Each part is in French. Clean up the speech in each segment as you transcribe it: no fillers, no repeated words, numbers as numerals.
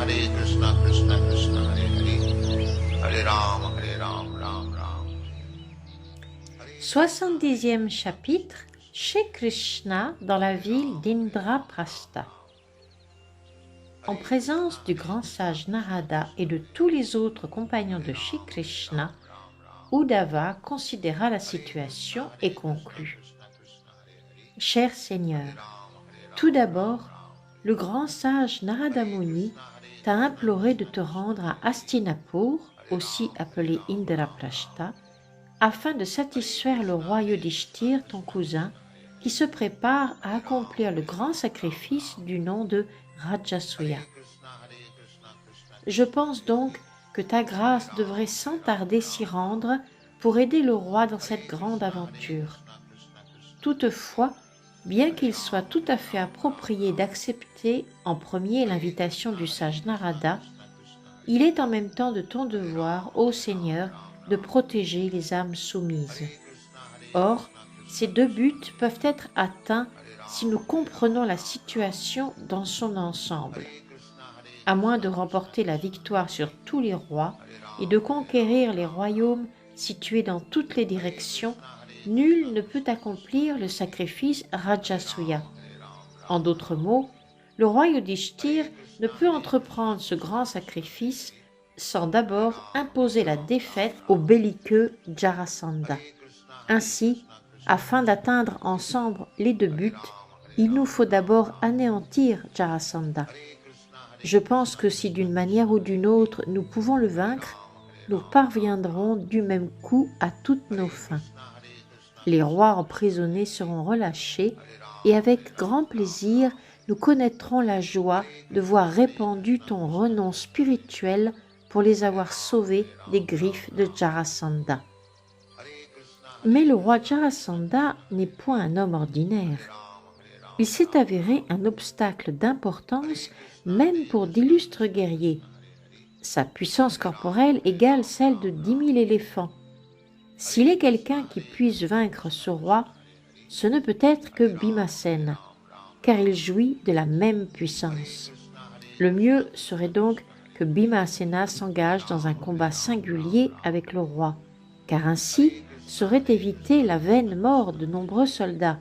Krishna Krishna Hare Hare, Hare Ram, Ram Ram. 70e chapitre, chez Krishna dans la ville d'Indraprastha. En présence du grand sage Narada et de tous les autres compagnons de Shri Krishna, Uddhava considéra la situation et conclut. Cher Seigneur, tout d'abord, le grand sage Narada Muni t'a imploré de te rendre à Hastinapur, aussi appelé Indraprastha, afin de satisfaire le roi Yudhishthir, ton cousin, qui se prépare à accomplir le grand sacrifice du nom de Rajasuya. Je pense donc que ta grâce devrait sans tarder s'y rendre pour aider le roi dans cette grande aventure. Toutefois, bien qu'il soit tout à fait approprié d'accepter en premier l'invitation du sage Narada, il est en même temps de ton devoir, ô Seigneur, de protéger les âmes soumises. Or, ces deux buts peuvent être atteints si nous comprenons la situation dans son ensemble. À moins de remporter la victoire sur tous les rois et de conquérir les royaumes situés dans toutes les directions, nul ne peut accomplir le sacrifice Rajasuya. En d'autres mots, le roi Yudhishthir ne peut entreprendre ce grand sacrifice sans d'abord imposer la défaite au belliqueux Jarasandha. Ainsi, afin d'atteindre ensemble les deux buts, il nous faut d'abord anéantir Jarasandha. Je pense que si d'une manière ou d'une autre nous pouvons le vaincre, nous parviendrons du même coup à toutes nos fins. Les rois emprisonnés seront relâchés et avec grand plaisir, nous connaîtrons la joie de voir répandu ton renom spirituel pour les avoir sauvés des griffes de Jarasandha. Mais le roi Jarasandha n'est point un homme ordinaire. Il s'est avéré un obstacle d'importance même pour d'illustres guerriers. Sa puissance corporelle égale celle de 10 000 éléphants. S'il est quelqu'un qui puisse vaincre ce roi, ce ne peut être que Bhimasena, car il jouit de la même puissance. Le mieux serait donc que Bhimasena s'engage dans un combat singulier avec le roi, car ainsi serait évitée la vaine mort de nombreux soldats.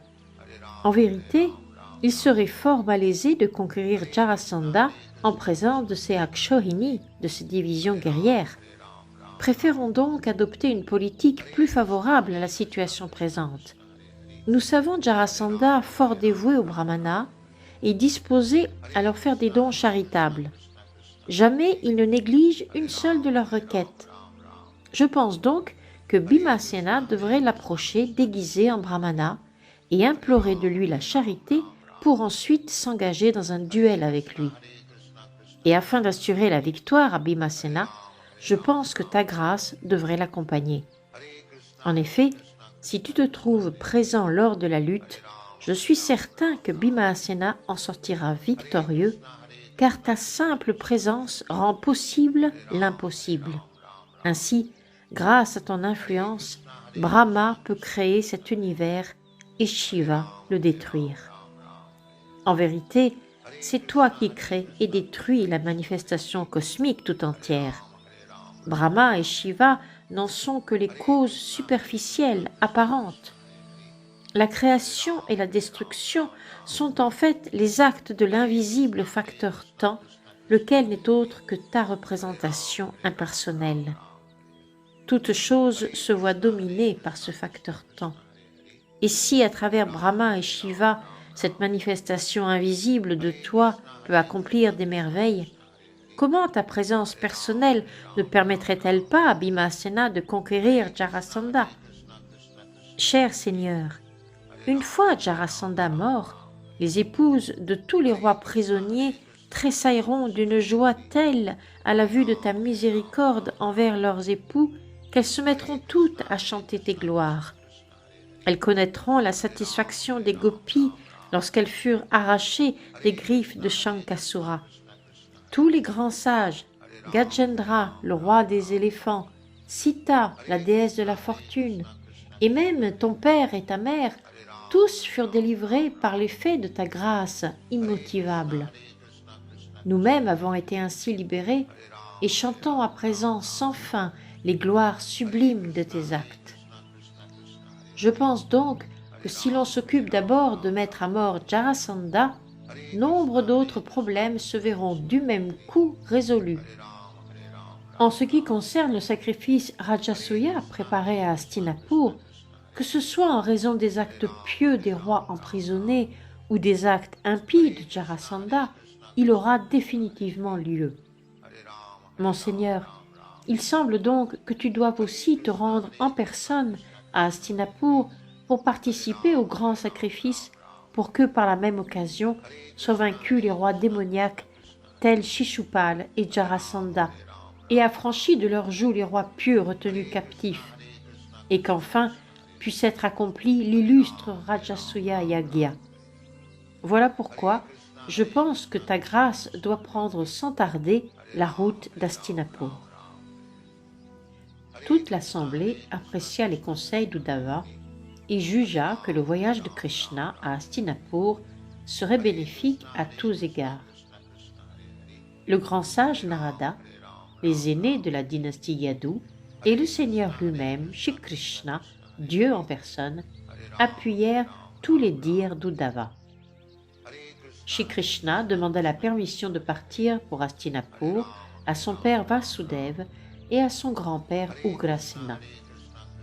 En vérité, il serait fort malaisé de conquérir Jarasandha en présence de ses Akshohini, de ses divisions guerrières. Préférons donc adopter une politique plus favorable à la situation présente. Nous savons Jarasandha fort dévoué aux brahmanas et disposé à leur faire des dons charitables. Jamais il ne néglige une seule de leurs requêtes. Je pense donc que Bhimasena devrait l'approcher déguisé en brahmana et implorer de lui la charité pour ensuite s'engager dans un duel avec lui. Et afin d'assurer la victoire à Bhimasena, je pense que ta grâce devrait l'accompagner. En effet, si tu te trouves présent lors de la lutte, je suis certain que Bhimasena en sortira victorieux, car ta simple présence rend possible l'impossible. Ainsi, grâce à ton influence, Brahma peut créer cet univers et Shiva le détruire. En vérité, c'est toi qui crées et détruis la manifestation cosmique tout entière. Brahma et Shiva n'en sont que les causes superficielles, apparentes. La création et la destruction sont en fait les actes de l'invisible facteur temps, lequel n'est autre que ta représentation impersonnelle. Toute chose se voit dominée par ce facteur temps. Et si à travers Brahma et Shiva, cette manifestation invisible de toi peut accomplir des merveilles, comment ta présence personnelle ne permettrait-elle pas à Bhimasena de conquérir Jarasandha? Cher Seigneur, une fois Jarasandha mort, les épouses de tous les rois prisonniers tressailleront d'une joie telle à la vue de ta miséricorde envers leurs époux qu'elles se mettront toutes à chanter tes gloires. Elles connaîtront la satisfaction des gopis lorsqu'elles furent arrachées des griffes de Shankasura. Tous les grands sages, Gajendra, le roi des éléphants, Sita, la déesse de la fortune, et même ton père et ta mère, tous furent délivrés par l'effet de ta grâce immotivable. Nous-mêmes avons été ainsi libérés et chantons à présent sans fin les gloires sublimes de tes actes. Je pense donc que si l'on s'occupe d'abord de mettre à mort Jarasandha, nombre d'autres problèmes se verront du même coup résolus. En ce qui concerne le sacrifice Rajasuya préparé à Hastinapur, que ce soit en raison des actes pieux des rois emprisonnés ou des actes impies de Jarasandha, il aura définitivement lieu. Monseigneur, il semble donc que tu doives aussi te rendre en personne à Hastinapur pour participer au grand sacrifice pour que par la même occasion soient vaincus les rois démoniaques tels Shishupal et Jarasandha et affranchis de leur joug les rois pieux retenus captifs, et qu'enfin puisse être accompli l'illustre Rajasuya Yagya. Voilà pourquoi je pense que ta grâce doit prendre sans tarder la route d'Hastinapur. Toute l'assemblée apprécia les conseils d'Uddhava et jugea que le voyage de Krishna à Hastinapur serait bénéfique à tous égards. Le grand sage Narada, les aînés de la dynastie Yadu et le Seigneur lui-même, Shri Krishna, Dieu en personne, appuyèrent tous les dires d'Uddhava. Shri Krishna demanda la permission de partir pour Hastinapur à son père Vasudeva et à son grand-père Ugrasena.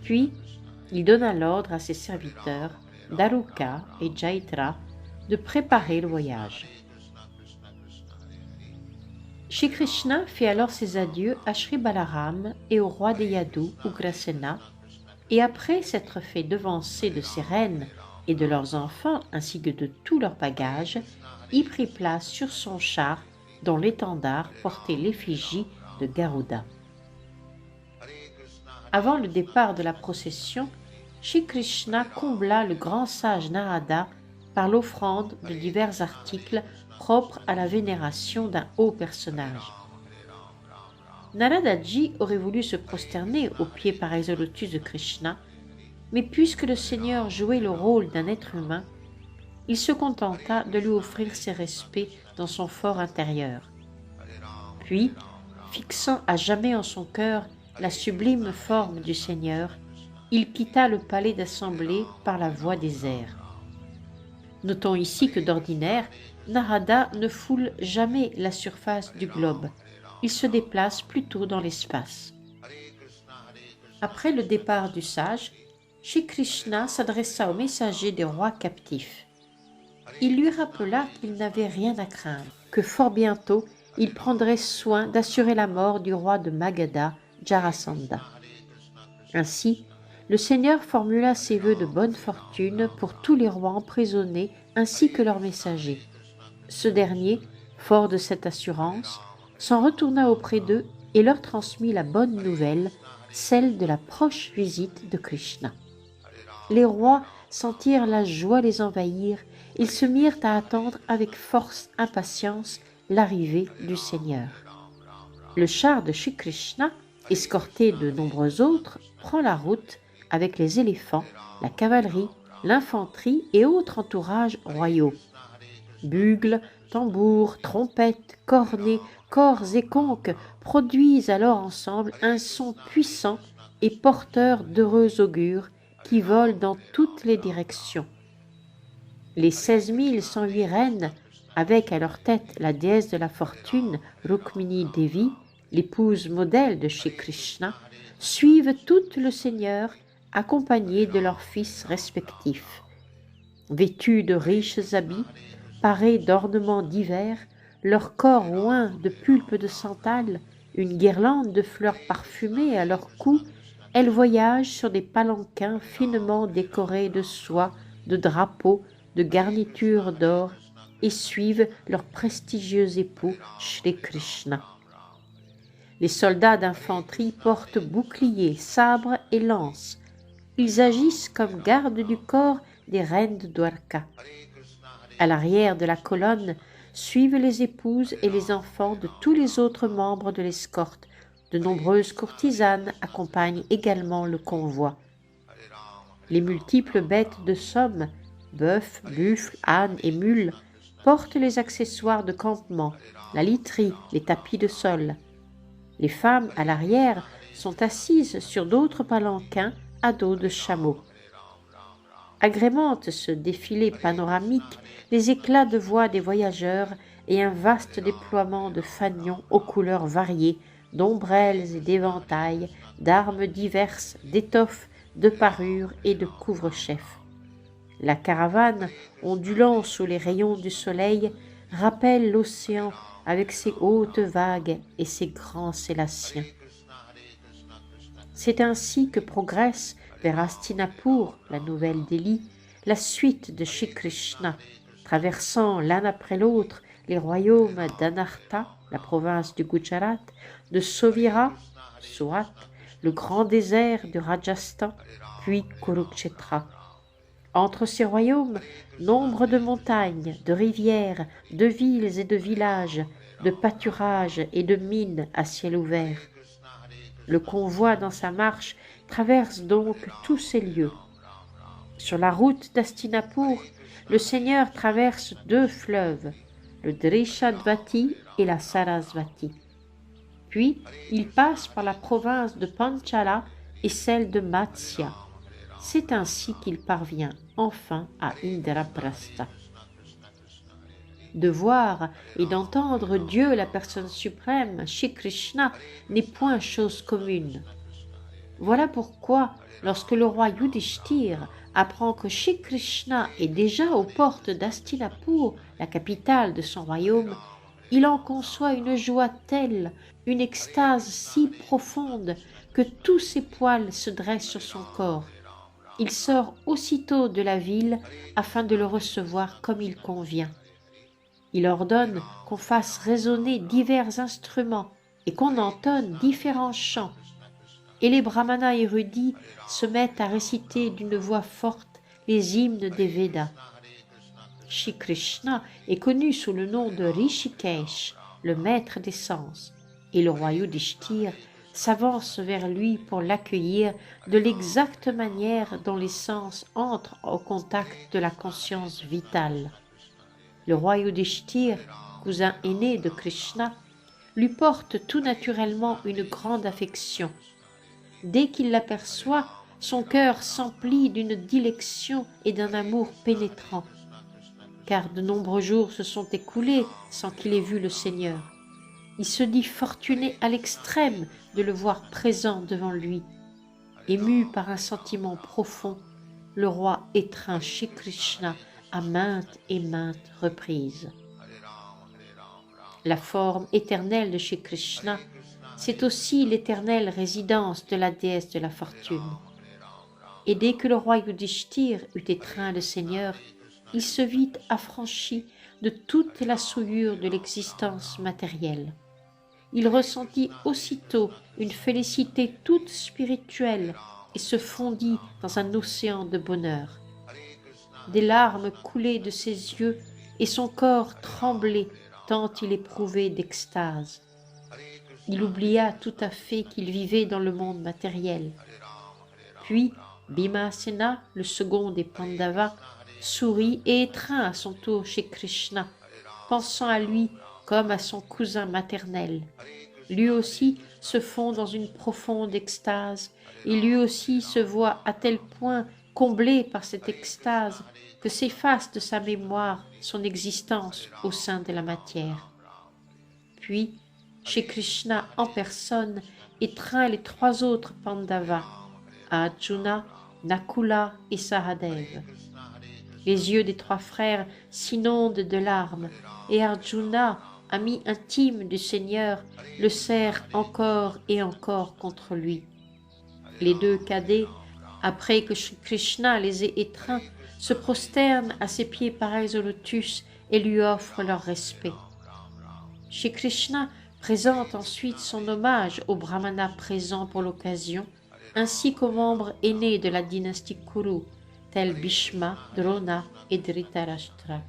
Puis, il donna l'ordre à ses serviteurs, Daruka et Jaitra, de préparer le voyage. Shri Krishna fit alors ses adieux à Shri Balaram et au roi des Yadus, Ugrasena, et après s'être fait devancer de ses reines et de leurs enfants ainsi que de tous leurs bagages, y prit place sur son char dont l'étendard portait l'effigie de Garuda. Avant le départ de la procession, Shri Krishna combla le grand sage Narada par l'offrande de divers articles propres à la vénération d'un haut personnage. Naradaji aurait voulu se prosterner aux pieds par exolotus de Krishna, mais puisque le Seigneur jouait le rôle d'un être humain, il se contenta de lui offrir ses respects dans son fort intérieur. Puis, fixant à jamais en son cœur la sublime forme du Seigneur, il quitta le palais d'assemblée par la voie des airs. Notons ici que d'ordinaire, Narada ne foule jamais la surface du globe, il se déplace plutôt dans l'espace. Après le départ du sage, Shri Krishna s'adressa au messager des rois captifs. Il lui rappela qu'il n'avait rien à craindre, que fort bientôt il prendrait soin d'assurer la mort du roi de Magadha, Jarasandha. Ainsi, le Seigneur formula ses vœux de bonne fortune pour tous les rois emprisonnés ainsi que leurs messagers. Ce dernier, fort de cette assurance, s'en retourna auprès d'eux et leur transmit la bonne nouvelle, celle de la proche visite de Krishna. Les rois sentirent la joie les envahir, ils se mirent à attendre avec force impatience l'arrivée du Seigneur. Le char de Shri Krishna, escorté de nombreux autres, prend la route avec les éléphants, la cavalerie, l'infanterie et autres entourages royaux. Bugles, tambours, trompettes, cornets, cors et conques produisent alors ensemble un son puissant et porteur d'heureux augure qui vole dans toutes les directions. Les 16 108 reines, avec à leur tête la déesse de la fortune, Rukmini Devi, l'épouse modèle de Shri Krishna, suivent toutes le Seigneur, accompagnées de leurs fils respectifs. Vêtus de riches habits, parés d'ornements divers, leur corps oint de pulpe de santal, une guirlande de fleurs parfumées à leur cou, elles voyagent sur des palanquins finement décorés de soie, de drapeaux, de garnitures d'or et suivent leur prestigieux époux Shri Krishna. Les soldats d'infanterie portent boucliers, sabres et lances. Ils agissent comme gardes du corps des reines de Dwarka. À l'arrière de la colonne suivent les épouses et les enfants de tous les autres membres de l'escorte. De nombreuses courtisanes accompagnent également le convoi. Les multiples bêtes de somme, bœufs, buffles, ânes et mules, portent les accessoires de campement, la literie, les tapis de sol. Les femmes, à l'arrière, sont assises sur d'autres palanquins à dos de chameau. Agrémentent ce défilé panoramique les éclats de voix des voyageurs et un vaste déploiement de fanions aux couleurs variées, d'ombrelles et d'éventails, d'armes diverses, d'étoffes, de parures et de couvre-chefs. La caravane, ondulant sous les rayons du soleil, rappelle l'océan avec ses hautes vagues et ses grands sélaciens. C'est ainsi que progresse vers Hastinapur, la nouvelle Delhi, la suite de Shri Krishna, traversant l'un après l'autre les royaumes d'Anarta, la province du Gujarat, de Sovira, Surat, le grand désert du Rajasthan, puis Kurukshetra. Entre ces royaumes, nombre de montagnes, de rivières, de villes et de villages, de pâturages et de mines à ciel ouvert. Le convoi dans sa marche traverse donc tous ces lieux. Sur la route d'Hastinapur, le Seigneur traverse 2 fleuves, le Drishadvati et la Sarasvati. Puis, il passe par la province de Panchala et celle de Matsya. C'est ainsi qu'il parvient enfin à Indraprastha. De voir et d'entendre Dieu, la personne suprême, Shri Krishna, n'est point chose commune. Voilà pourquoi, lorsque le roi Yudhishthir apprend que Shri Krishna est déjà aux portes d'Hastinapur, la capitale de son royaume, il en conçoit une joie telle, une extase si profonde, que tous ses poils se dressent sur son corps. Il sort aussitôt de la ville afin de le recevoir comme il convient. Il ordonne qu'on fasse résonner divers instruments et qu'on entonne différents chants. Et les brahmanas érudits se mettent à réciter d'une voix forte les hymnes des Védas. Shri Krishna est connu sous le nom de Rishikesh, le maître des sens, et le roi Yudhishthir s'avance vers lui pour l'accueillir de l'exacte manière dont les sens entrent au contact de la conscience vitale. Le roi Yudhishthir, cousin aîné de Krishna, lui porte tout naturellement une grande affection. Dès qu'il l'aperçoit, son cœur s'emplit d'une dilection et d'un amour pénétrant, car de nombreux jours se sont écoulés sans qu'il ait vu le Seigneur. Il se dit fortuné à l'extrême de le voir présent devant lui. Ému par un sentiment profond, le roi étreint Shri Krishna à maintes et maintes reprises. La forme éternelle de Shri Krishna, c'est aussi l'éternelle résidence de la déesse de la fortune. Et dès que le roi Yudhishthir eut étreint le Seigneur, il se vit affranchi de toute la souillure de l'existence matérielle. Il ressentit aussitôt une félicité toute spirituelle et se fondit dans un océan de bonheur. Des larmes coulaient de ses yeux et son corps tremblait tant il éprouvait d'extase. Il oublia tout à fait qu'il vivait dans le monde matériel. Puis Bhimasena, le second des Pandavas, sourit et étreint à son tour chez Krishna, pensant à lui comme à son cousin maternel. Lui aussi se fond dans une profonde extase, et lui aussi se voit à tel point comblé par cette extase que s'efface de sa mémoire son existence au sein de la matière. Puis, chez Krishna en personne, étreint les 3 autres Pandavas, Arjuna, Nakula et Sahadev. Les yeux des 3 frères s'inondent de larmes, et Arjuna, ami intime du Seigneur, le serre encore et encore contre lui. Les 2 cadets, après que Shri Krishna les ait étreints, se prosternent à ses pieds pareils au lotus et lui offrent leur respect. Shri Krishna présente ensuite son hommage aux brahmanas présents pour l'occasion, ainsi qu'aux membres aînés de la dynastie Kuru, tels Bhishma, Drona et Dhritarashtra.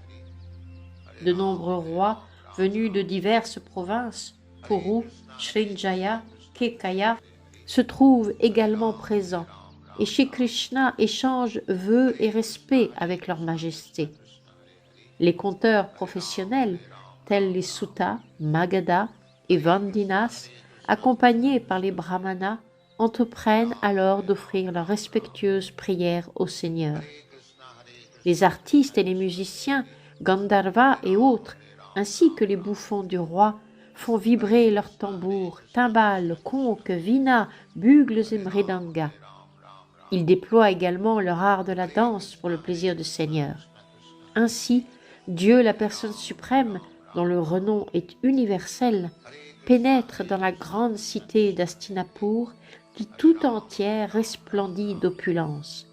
De nombreux rois venus de diverses provinces, Kuru, Srinjaya, Kekaya, se trouvent également présents, et Shri Krishna échange vœux et respect avec leur majesté. Les conteurs professionnels, tels les Sutta, Magadha et Vandinas, accompagnés par les Brahmanas, entreprennent alors d'offrir leurs respectueuses prières au Seigneur. Les artistes et les musiciens, Gandharva et autres, ainsi que les bouffons du roi, font vibrer leurs tambours, timbales, conques, vinas, bugles et mridangas. Ils déploient également leur art de la danse pour le plaisir du Seigneur. Ainsi, Dieu, la personne suprême, dont le renom est universel, pénètre dans la grande cité d'Hastinapur, qui tout entière resplendit d'opulence.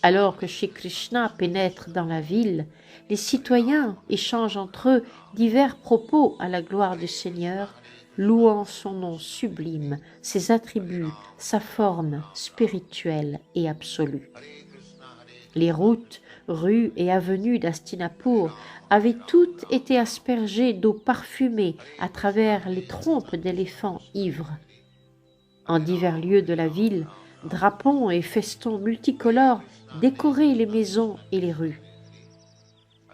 Alors que Shri Krishna pénètre dans la ville, les citoyens échangent entre eux divers propos à la gloire du Seigneur, louant son nom sublime, ses attributs, sa forme spirituelle et absolue. Les routes, rues et avenues d'Hastinapur avaient toutes été aspergées d'eau parfumée à travers les trompes d'éléphants ivres. En divers lieux de la ville, drapons et festons multicolores décoraient les maisons et les rues.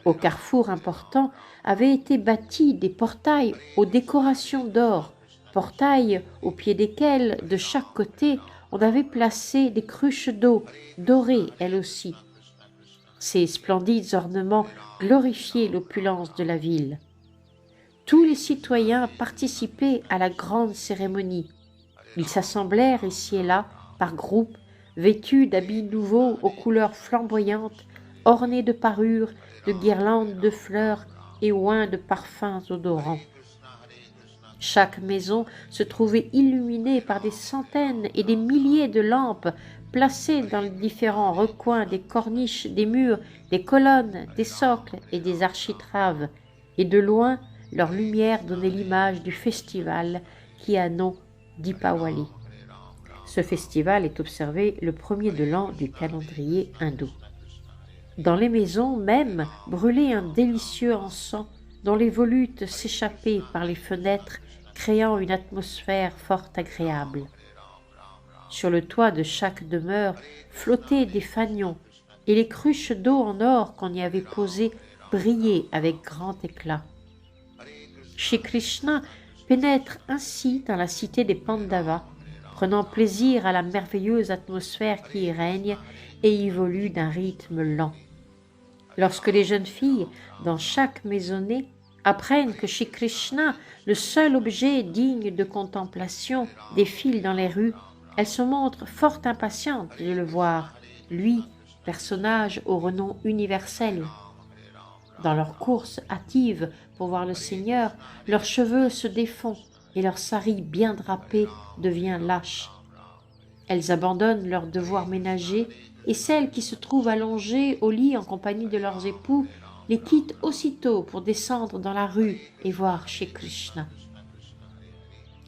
Au carrefour important avaient été bâtis des portails aux décorations d'or, portails au pied desquels, de chaque côté, on avait placé des cruches d'eau, dorées elles aussi. Ces splendides ornements glorifiaient l'opulence de la ville. Tous les citoyens participaient à la grande cérémonie. Ils s'assemblèrent ici et là, par groupes, vêtus d'habits nouveaux aux couleurs flamboyantes, ornés de parures, de guirlandes de fleurs et oints de parfums odorants. Chaque maison se trouvait illuminée par des centaines et des milliers de lampes placées dans les différents recoins des corniches, des murs, des colonnes, des socles et des architraves, et de loin, leur lumière donnait l'image du festival qui a nom d'Ipawali. Ce festival est observé le premier de l'an du calendrier hindou. Dans les maisons même brûlait un délicieux encens dont les volutes s'échappaient par les fenêtres, créant une atmosphère fort agréable. Sur le toit de chaque demeure flottaient des fanions, et les cruches d'eau en or qu'on y avait posées brillaient avec grand éclat. Shri Krishna pénètre ainsi dans la cité des Pandavas, prenant plaisir à la merveilleuse atmosphère qui y règne et y évolue d'un rythme lent. Lorsque les jeunes filles, dans chaque maisonnée, apprennent que Shri Krishna, le seul objet digne de contemplation, défile dans les rues, elles se montrent fort impatientes de le voir, lui, personnage au renom universel. Dans leur course hâtive pour voir le Seigneur, leurs cheveux se défont et leur sari bien drapé devient lâche. Elles abandonnent leurs devoirs ménagers et celles qui se trouvent allongées au lit en compagnie de leurs époux les quittent aussitôt pour descendre dans la rue et voir Shri Krishna.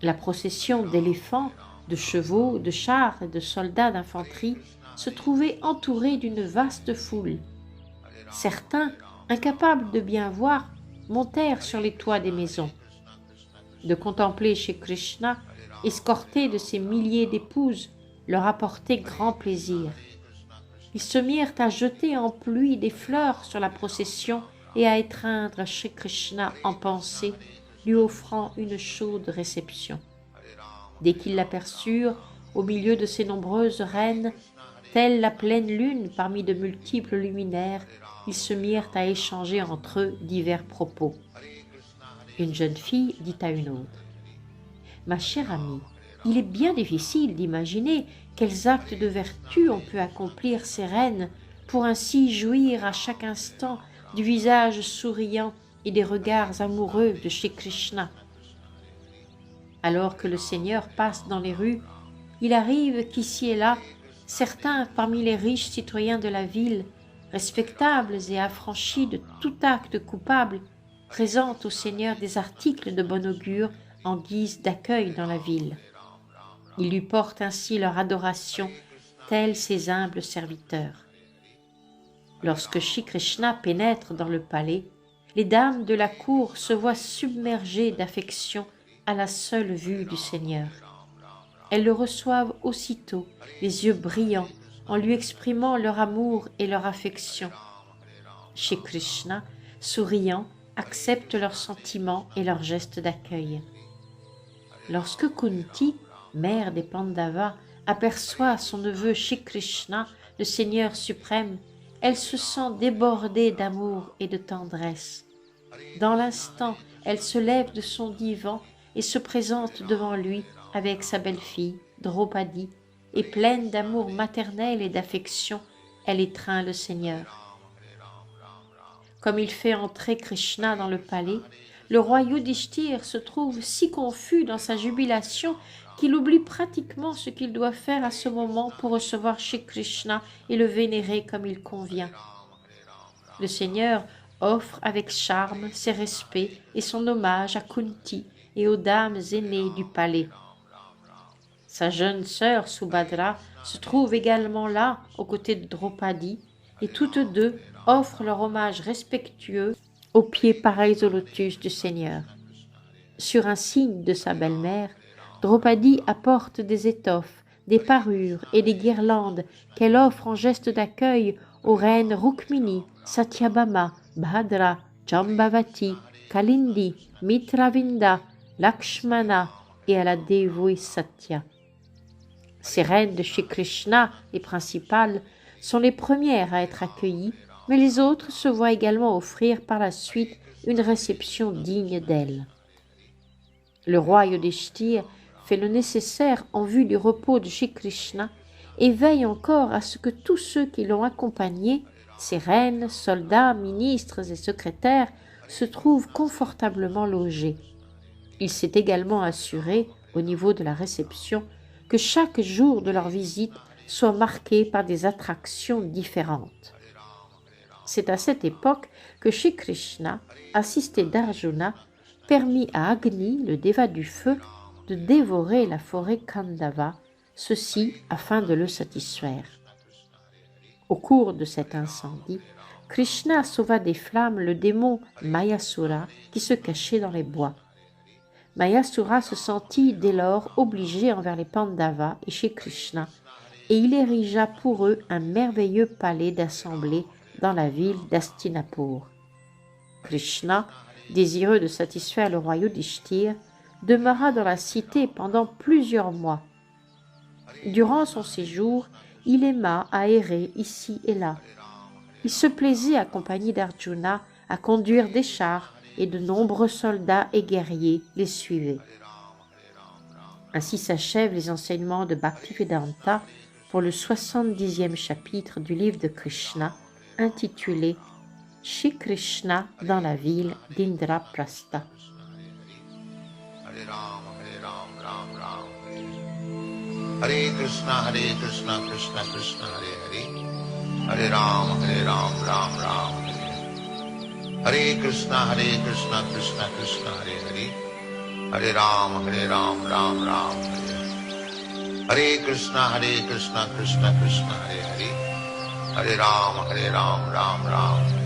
La procession d'éléphants, de chevaux, de chars et de soldats d'infanterie se trouvait entourée d'une vaste foule. Certains, incapables de bien voir, montèrent sur les toits des maisons. De contempler Shri Krishna, escorté de ses milliers d'épouses, leur apportait grand plaisir. Ils se mirent à jeter en pluie des fleurs sur la procession et à étreindre Shri Krishna en pensée, lui offrant une chaude réception. Dès qu'ils l'aperçurent, au milieu de ces nombreuses reines, telle la pleine lune parmi de multiples luminaires, ils se mirent à échanger entre eux divers propos. Une jeune fille dit à une autre : « Ma chère amie, il est bien difficile d'imaginer quels actes de vertu ont pu accomplir ces reines pour ainsi jouir à chaque instant du visage souriant et des regards amoureux de Shri Krishna. Alors que le Seigneur passe dans les rues, il arrive qu'ici et là, certains parmi les riches citoyens de la ville, respectables et affranchis de tout acte coupable, présentent au Seigneur des articles de bon augure en guise d'accueil dans la ville. Ils lui portent ainsi leur adoration, tels ses humbles serviteurs. Lorsque Shri Krishna pénètre dans le palais, les dames de la cour se voient submergées d'affection à la seule vue du Seigneur. Elles le reçoivent aussitôt, les yeux brillants, en lui exprimant leur amour et leur affection. Shri Krishna, souriant, accepte leurs sentiments et leurs gestes d'accueil. Lorsque Kunti, mère des Pandavas, aperçoit son neveu Shri Krishna, le Seigneur suprême, elle se sent débordée d'amour et de tendresse. Dans l'instant, elle se lève de son divan et se présente devant lui avec sa belle-fille, Draupadi, et pleine d'amour maternel et d'affection, elle étreint le Seigneur. Comme il fait entrer Krishna dans le palais, le roi Yudhishthir se trouve si confus dans sa jubilation qu'il oublie pratiquement ce qu'il doit faire à ce moment pour recevoir Shri Krishna et le vénérer comme il convient. Le Seigneur offre avec charme ses respects et son hommage à Kunti et aux dames aînées du palais. Sa jeune sœur Subhadra se trouve également là aux côtés de Draupadi et toutes deux offrent leur hommage respectueux aux pieds pareils au lotus du Seigneur. Sur un signe de sa belle-mère, Draupadi apporte des étoffes, des parures et des guirlandes qu'elle offre en geste d'accueil aux reines Rukmini, Satyabhama, Bhadra, Jambavati, Kalindi, Mitravinda, Lakshmana et à la dévouée Satya. Ces reines de Shri Krishna, les principales, sont les premières à être accueillies, mais les autres se voient également offrir par la suite une réception digne d'elles. Le roi Yudhishthir fait le nécessaire en vue du repos de Shri Krishna et veille encore à ce que tous ceux qui l'ont accompagné, ses reines, soldats, ministres et secrétaires, se trouvent confortablement logés. Il s'est également assuré, au niveau de la réception, que chaque jour de leur visite soit marqué par des attractions différentes. C'est à cette époque que Shri Krishna, assisté d'Arjuna, permit à Agni, le déva du feu, de dévorer la forêt Khandava, ceci afin de le satisfaire. Au cours de cet incendie, Krishna sauva des flammes le démon Mayasura qui se cachait dans les bois. Mayasura se sentit dès lors obligé envers les Pandavas et Shri Krishna, et il érigea pour eux un merveilleux palais d'assemblée dans la ville d'Hastinapur. Krishna, désireux de satisfaire le roi Yudhishthir, demeura dans la cité pendant plusieurs mois. Durant son séjour, il aima à errer ici et là. Il se plaisait, accompagné d'Arjuna, à conduire des chars et de nombreux soldats et guerriers les suivaient. Ainsi s'achèvent les enseignements de Bhaktivedanta pour le 70e chapitre du livre de Krishna, intitulé « Shri Krishna dans la ville d'Indraprastha ». Hare Krishna, Krishna Krishna, Hare Hare. Hare Ram, Ram Ram, Hare Hare. Hare Krishna, Krishna Krishna, Hare Hare. Hare Ram, Ram Ram, Hare Hare. Hare Krishna, Krishna Krishna, Hare Hare. Hare Ram, Ram Ram, Hare